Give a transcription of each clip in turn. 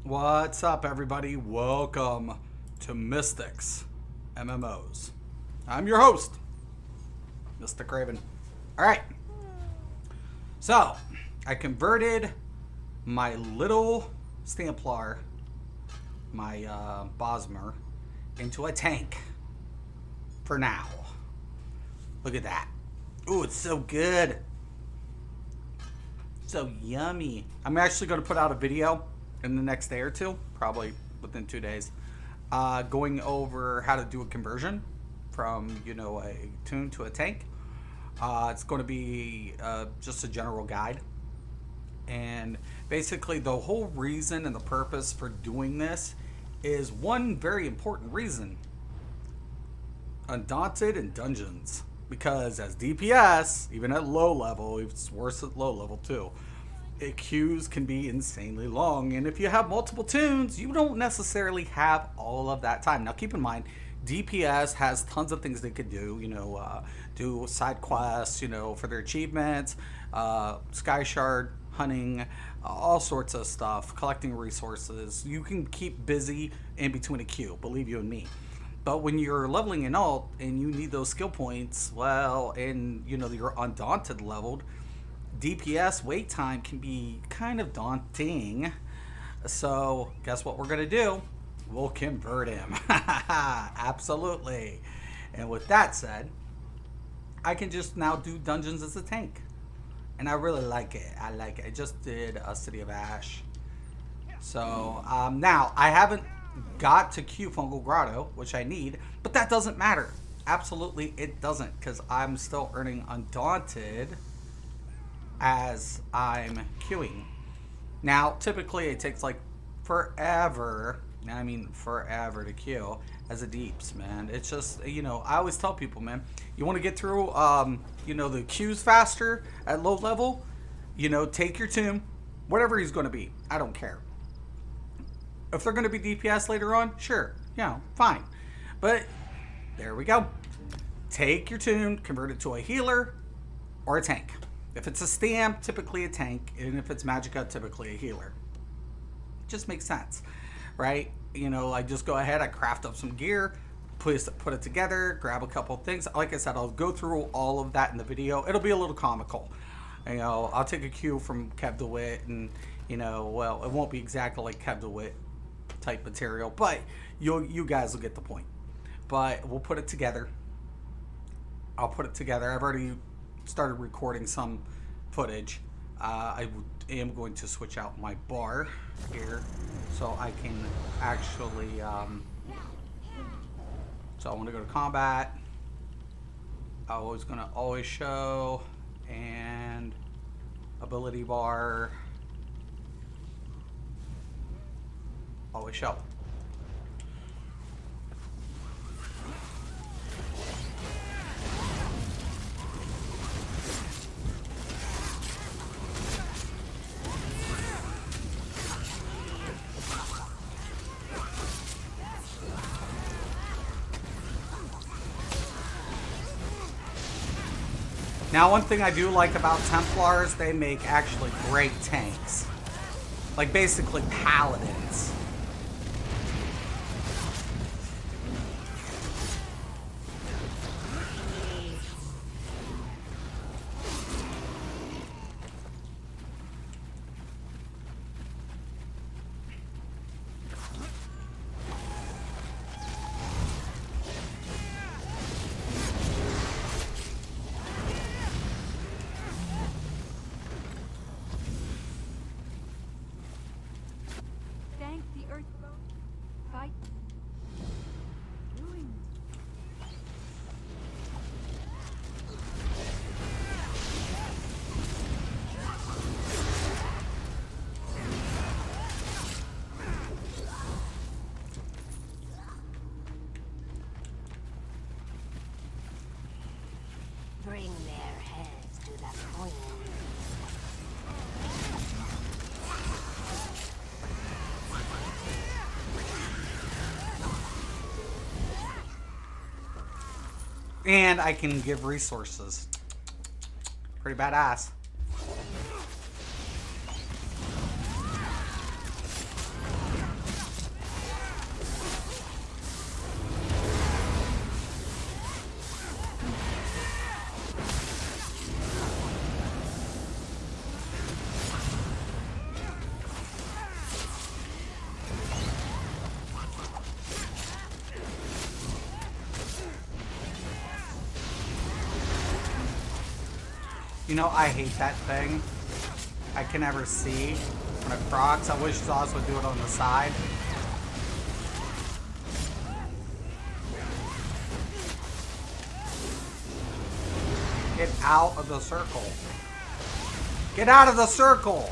What's up, everybody? Welcome to Mystics MMOs. I'm your host, Mystic Raven. Alright, so I converted my little Stamplar, my Bosmer, into a tank for now. Look at that. Ooh, it's so good. So yummy. I'm actually going to put out a video in the next day or two, probably within 2 days, going over how to do a conversion from, a tune to a tank. It's going to be just a general guide. And basically the whole reason and the purpose for doing this is one very important reason. Undaunted and dungeons. Because as DPS, even at low level, it's worse at low level too, queues can be insanely long, and if you have multiple tunes, you don't necessarily have all of that time. Now keep in mind, DPS has tons of things they could do, do side quests, for their achievements, sky shard hunting, all sorts of stuff, collecting resources. You can keep busy in between a queue, believe you and me. But when you're leveling an alt and you need those skill points, well, and you're undaunted leveled, DPS wait time can be kind of daunting. So guess what we're going to do? We'll convert him. Absolutely. And with that said, I can just now do dungeons as a tank. And I really like it. I like it. I just did a City of Ash. So now I haven't got to Q Fungal Grotto, which I need, but that doesn't matter. Absolutely it doesn't, because I'm still earning Undaunted as I'm queuing. Now typically it takes like forever, I mean forever, to queue as a deeps, man. It's just, I always tell people, man, you want to get through the queues faster at low level, take your tune, whatever he's going to be, I don't care. If they're going to be DPS later on, sure, fine. But there we go. Take your tune, convert it to a healer or a tank. If it's a stamp, typically a tank, and if it's Magicka, typically a healer. It just makes sense, right? I just go ahead, I craft up some gear, put it together, grab a couple things. Like I said, I'll go through all of that in the video. It'll be a little comical. I'll take a cue from Kev DeWitt, and well, it won't be exactly like Kev DeWitt type material, but you guys will get the point. But we'll put it together. I'll put it together. I've already started recording some footage. I am going to switch out my bar here so I can actually so I want to go to combat. I was going to always show, and ability bar, always show. Now, one thing I do like about Templars, they make actually great tanks. Like basically paladins. Bring their heads to the queen. And I can give resources. Pretty badass. know, I hate that thing. I can never see when it procs. I wish Sauce would do it on the side. Get out of the circle. Get out of the circle!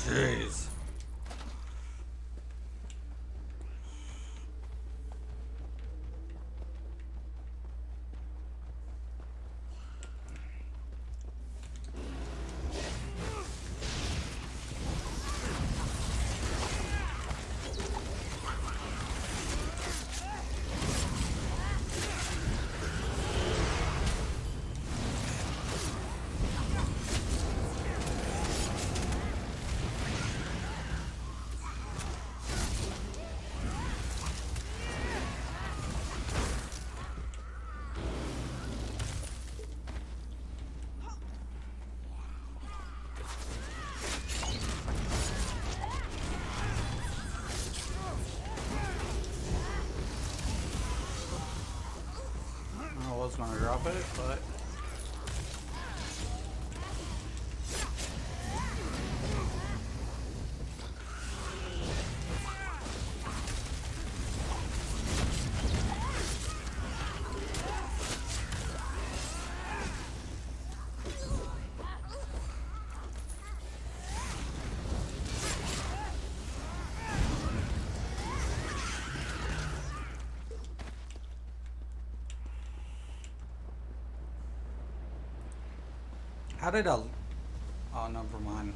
Jeez. I was gonna drop it, but how did a... Oh, never mind.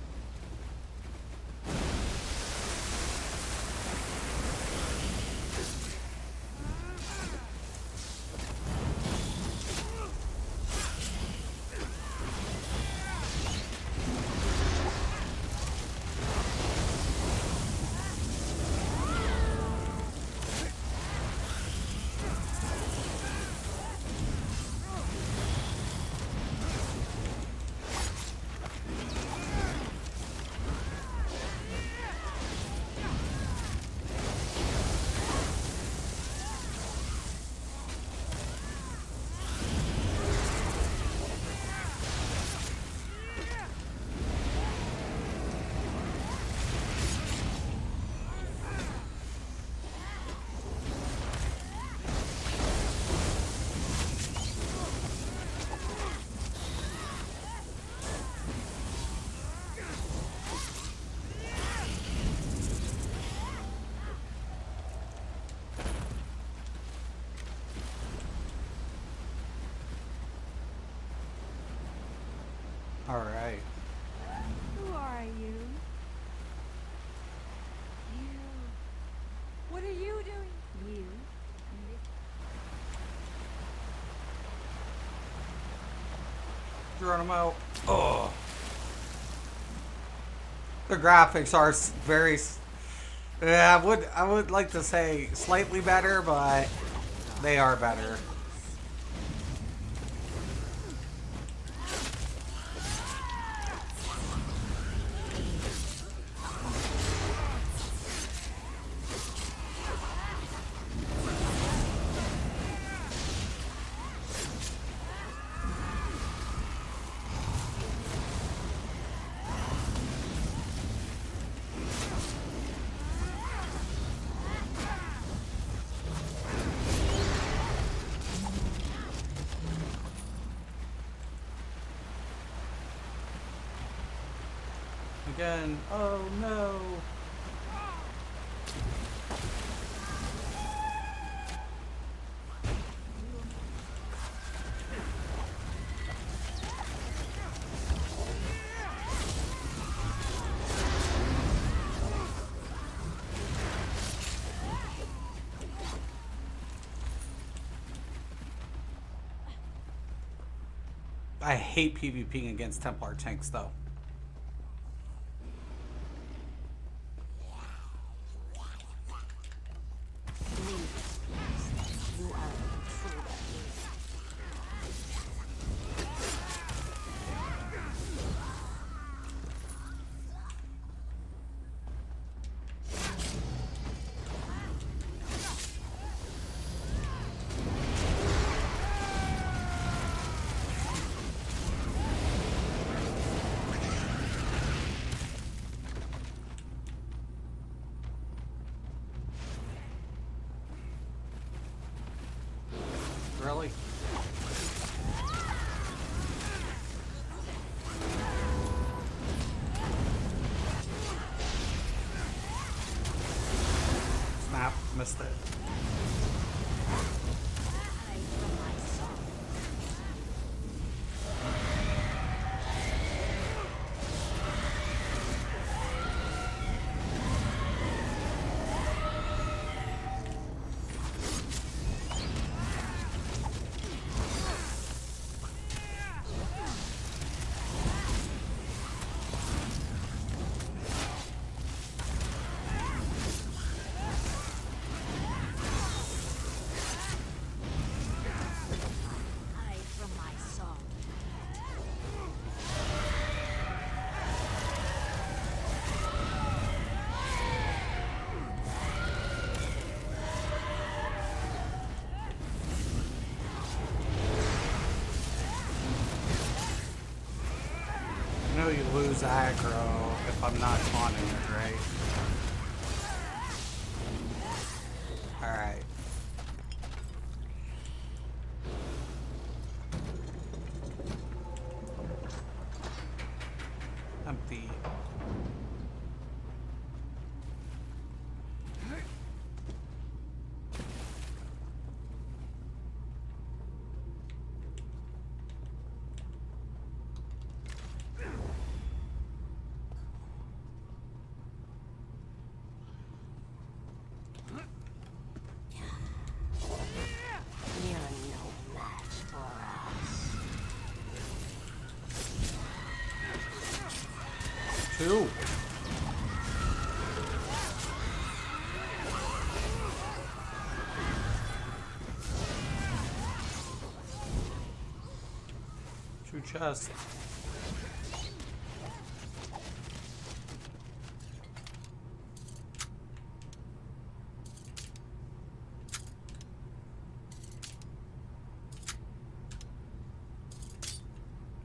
Alright. Who are you? You. What are you doing? You. Geronimo. Oh. The graphics are very... Yeah, I would like to say slightly better, but they are better. Again. Oh no. I hate PvPing against Templar tanks though. You are the intruder. missed it. Hide from my song. Hide from my song. You know you lose aggro if I'm not taunting it, right? Alright. Empty. You're no match for us. 2. Two chests.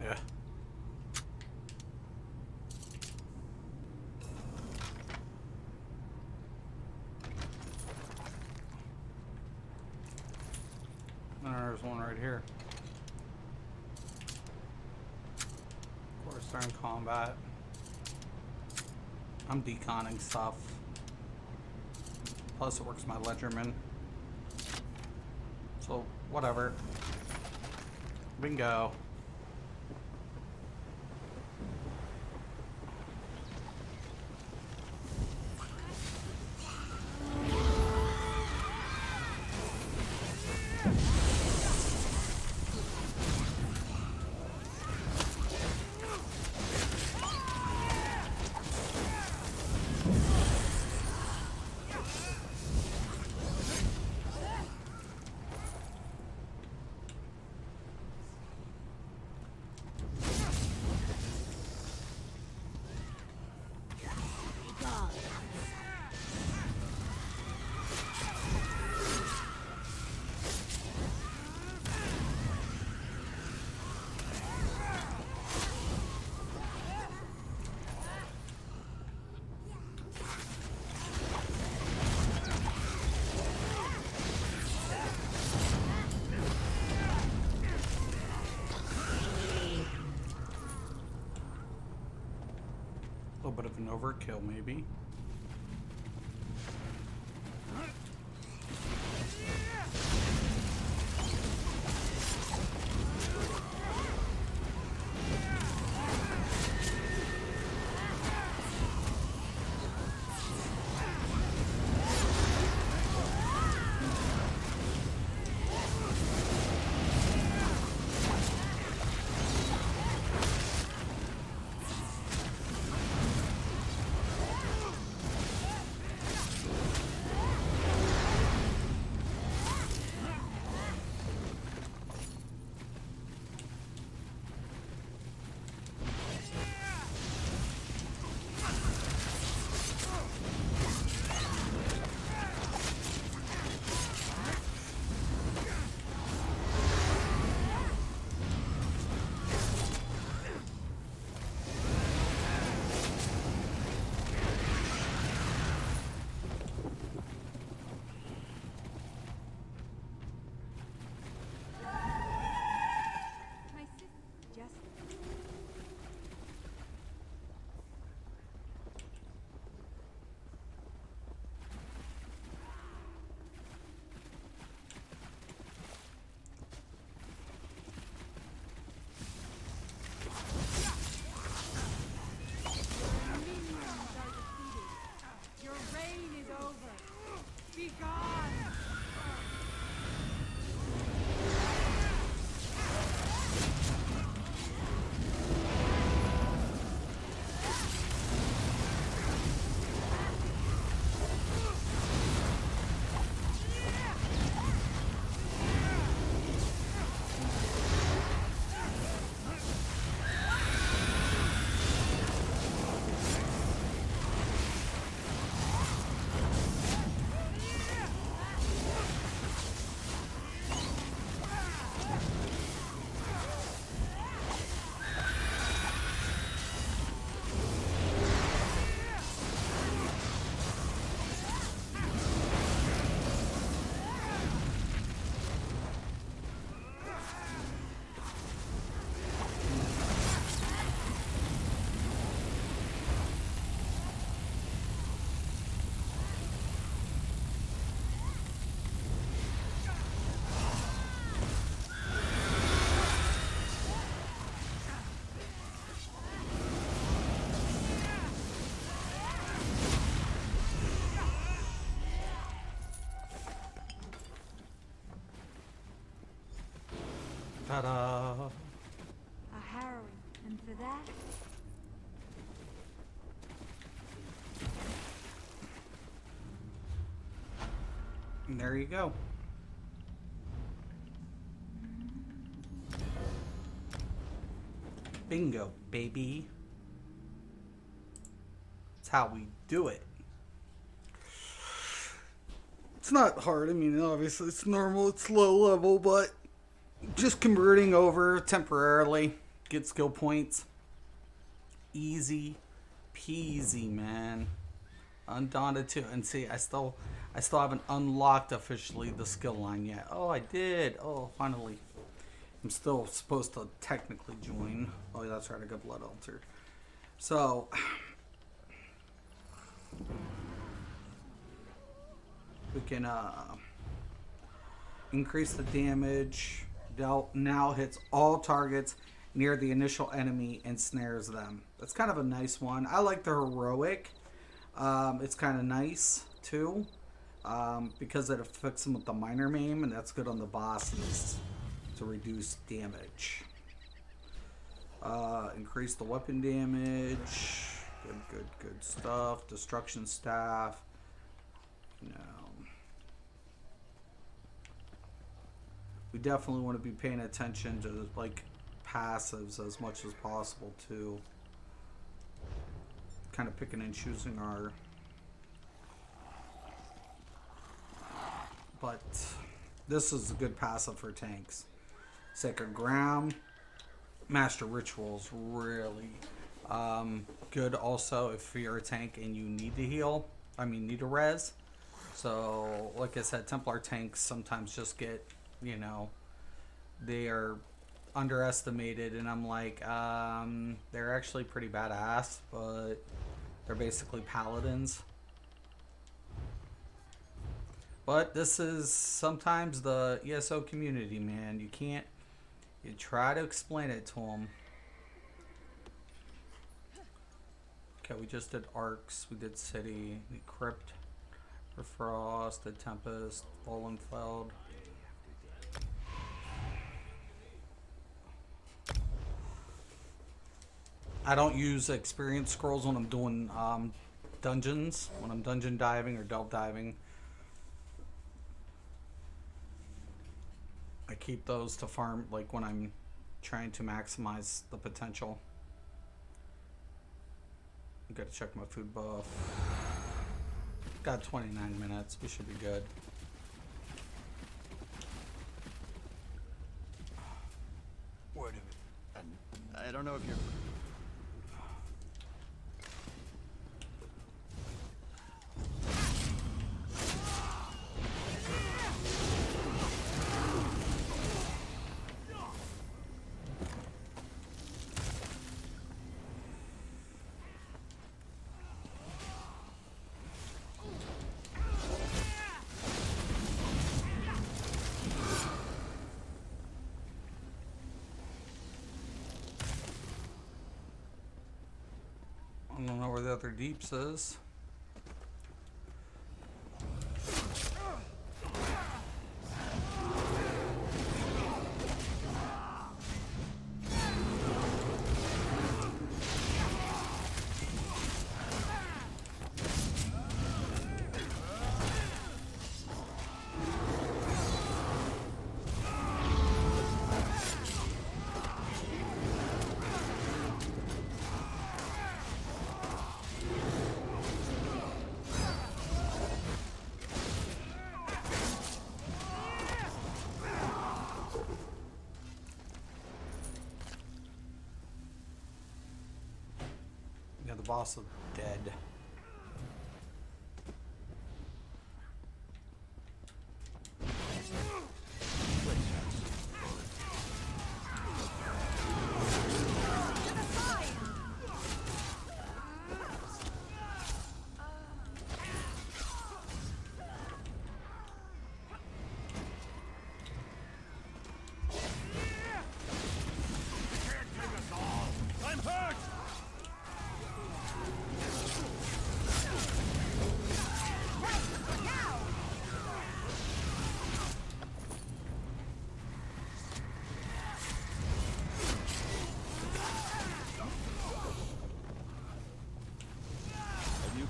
Yeah. And there's one right here. Of course, they're in combat. I'm deconning stuff. Plus, it works my Ledgerman. So, whatever. Bingo. A little bit of an overkill, maybe. Ta-da! A harrowing. And for that, And there you go. Bingo, baby. That's how we do it. It's not hard. I mean, obviously it's normal. It's low level, but just converting over temporarily. Get skill points. Easy peasy, man. Undaunted too. And see, I still haven't unlocked officially the skill line yet. Oh, I did. Oh, finally. I'm still supposed to technically join. Oh, yeah, that's right. I got Blood Altar. So, we can increase the damage. Dealt now hits all targets near the initial enemy and snares them. That's kind of a nice one. I like the heroic. It's kind of nice too, because it affects them with the minor maim, and that's good on the bosses to reduce damage. Increase the weapon damage. Good stuff. Destruction staff. You know, we definitely want to be paying attention to like passives as much as possible too. Kind of picking and choosing our. But this is a good passive for tanks. Sacred Ground, Master Rituals, really good also if you're a tank and you need to heal. I mean, need a res. So, like I said, Templar tanks sometimes just get, you know, they are underestimated, and I'm like, they're actually pretty badass, but they're basically paladins. But this is sometimes the ESO community, man. You can't. You try to explain it to them. Okay, we just did Arcs. We did City. We Crypt. For Frost. Did Tempest. Fallenfeld. I don't use experience scrolls when I'm doing dungeons. When I'm dungeon diving or delve diving. I keep those to farm, like when I'm trying to maximize the potential. I gotta check my food buff. Got 29 minutes. We should be good. Word of it. I don't know if you're. I don't know where the other deeps is. Yeah, the boss is dead.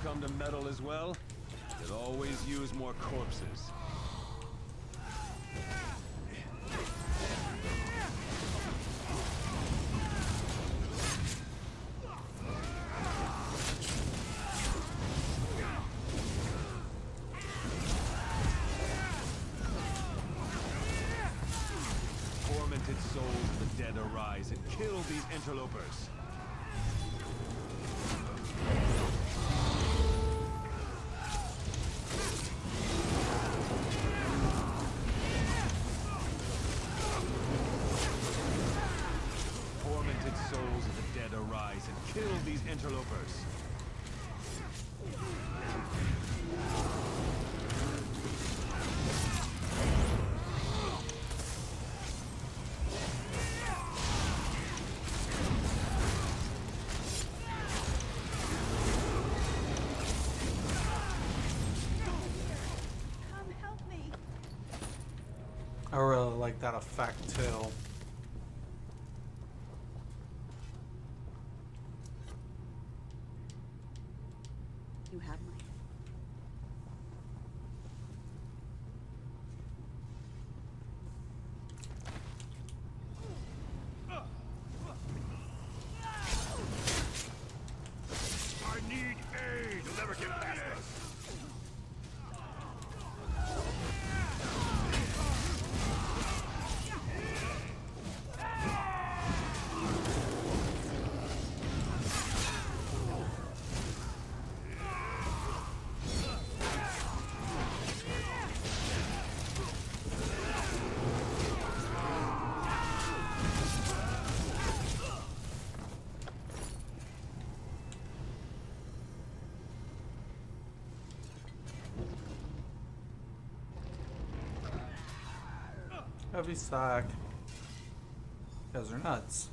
come to meddle as well, they'll always use more corpses. Tormented souls of the dead arise and kill these interlopers. Tormented souls of the dead arise and kill these interlopers. Come help me. I really like that effect too. You have my. I need aid. You'll never get past us. Heavy stack. You guys are nuts.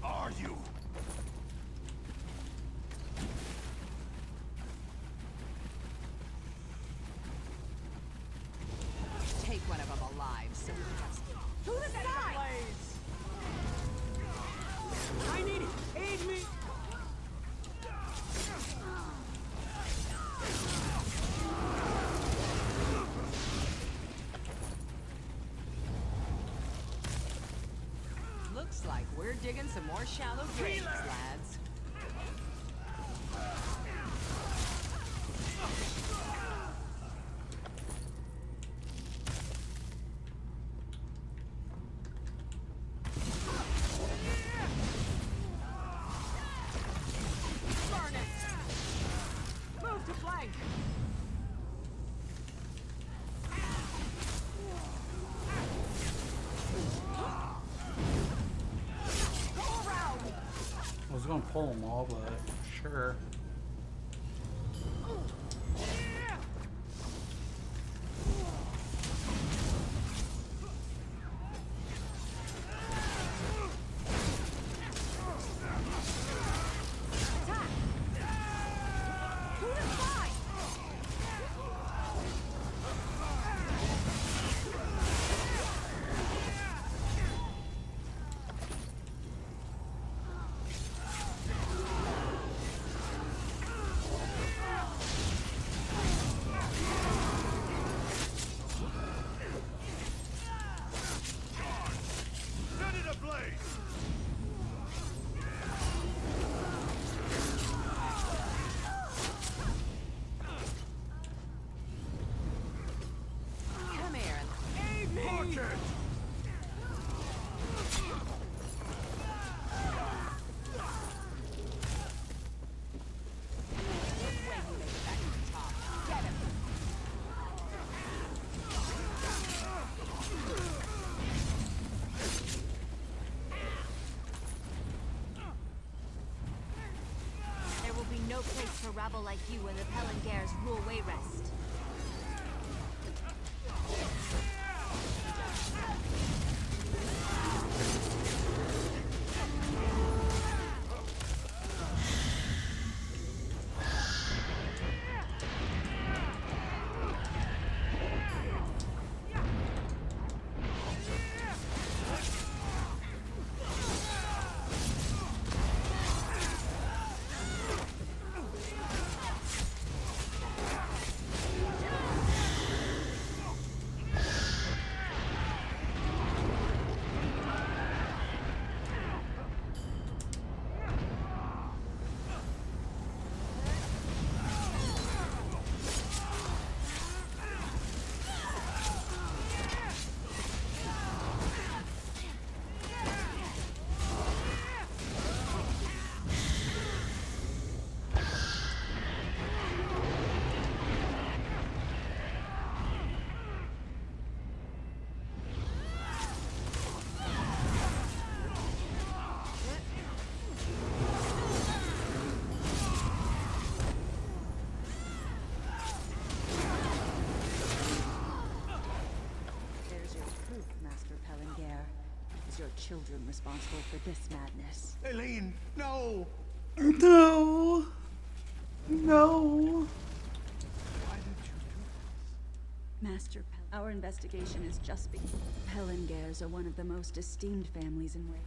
Are you? Take one of them alive, so To the side! I need it! Aid me! Looks like we're digging some more shallow graves, lads. Burn it! Move to flank! Go around! I was gonna pull them all, but sure. Attack! To the side! No place for rabble like you in the Pelingare's rule wayrest. Your children responsible for this madness. Eileen, no! No. No. Why did you do Master our investigation is just beginning. Pelingares are one of the most esteemed families in Way.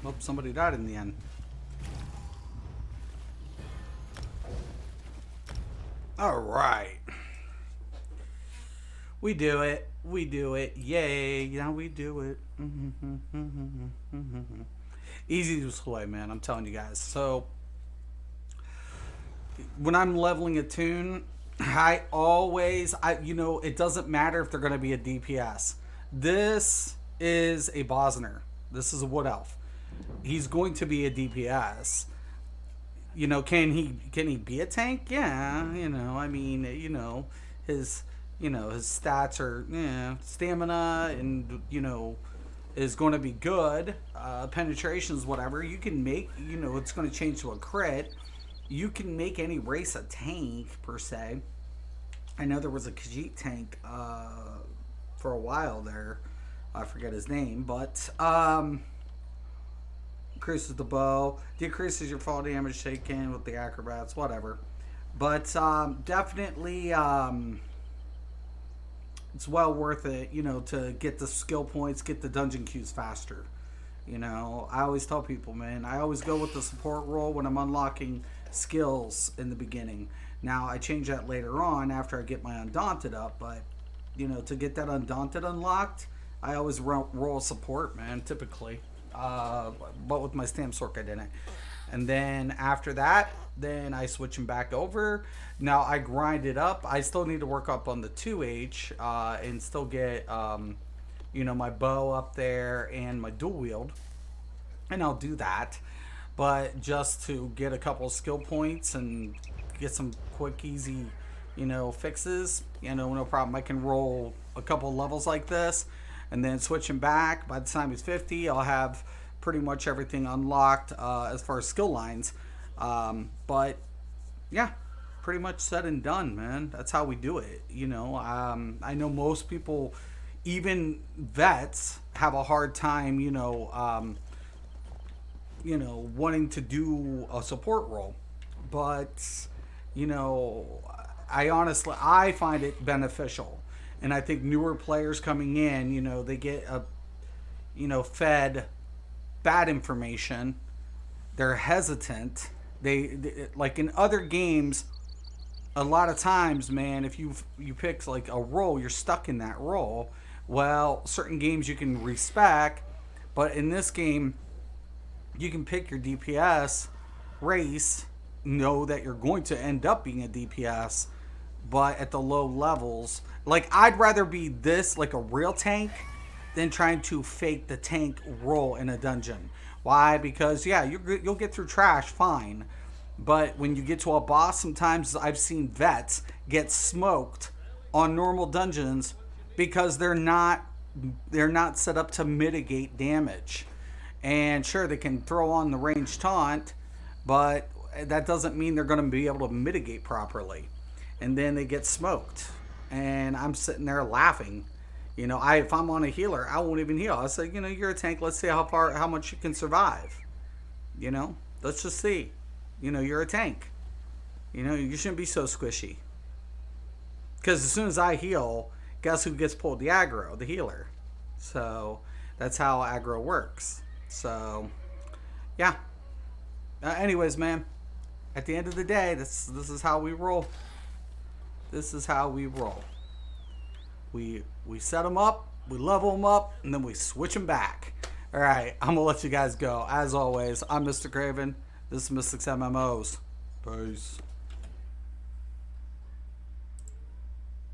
Well, somebody died in the end. All right. We do it. We do it. Yay. Yeah, we do it. Easy to play, man. I'm telling you guys. So, when I'm leveling a tune, you know, it doesn't matter if they're going to be a DPS. This is a Bosner. This is a Wood Elf. He's going to be a DPS. You know, can he be a tank? Yeah, you know, I mean, you know, his stats are, stamina and, you know, is going to be good. Penetrations, whatever. You can make, you know, it's going to change to a crit. You can make any race a tank, per se. I know there was a Khajiit tank for a while there. I forget his name, but increases the bow, decreases your fall damage taken with the acrobats, whatever. But definitely it's well worth it, you know, to get the skill points, get the dungeon queues faster. You know, I always tell people, man, I always go with the support role when I'm unlocking skills in the beginning. Now, I change that later on after I get my Undaunted up, but, you know, to get that Undaunted unlocked, I always roll support, man, typically. But with my Stamp Sork, I didn't. And then after that, then I switch them back over. Now, I grind it up. I still need to work up on the 2H and still get, you know, my bow up there and my dual wield. And I'll do that. But just to get a couple of skill points and get some quick, easy, you know, fixes, you know, no problem. I can roll a couple levels like this and then switch him back. By the time he's 50, I'll have pretty much everything unlocked as far as skill lines. But yeah, pretty much said and done, man. That's how we do it. You know, I know most people, even vets, have a hard time, you know, wanting to do a support role. But, you know, I find it beneficial. And I think newer players coming in, you know, they get fed bad information. They're hesitant. They like in other games, a lot of times, man, if you pick like a role, you're stuck in that role. Well, certain games you can respec, but in this game, you can pick your DPS race, know that you're going to end up being a DPS, but at the low levels, like I'd rather be this, like a real tank, than trying to fake the tank role in a dungeon. Why? Because yeah, you'll get through trash fine, but when you get to a boss, sometimes I've seen vets get smoked on normal dungeons because they're not set up to mitigate damage. And sure, they can throw on the range taunt, but that doesn't mean they're going to be able to mitigate properly. And then they get smoked. And I'm sitting there laughing. You know, if I'm on a healer, I won't even heal. I say, you know, you're a tank. Let's see how much you can survive. You know, let's just see. You know, you're a tank. You know, you shouldn't be so squishy. Because as soon as I heal, guess who gets pulled? The aggro, the healer. So that's how aggro works. So, yeah. Anyways, man, at the end of the day, this is how we roll. This is how we roll. We set them up, we level them up, and then we switch them back. All right, I'm gonna let you guys go. As always, I'm Mr. Craven. This is Mystics MMOs. Peace.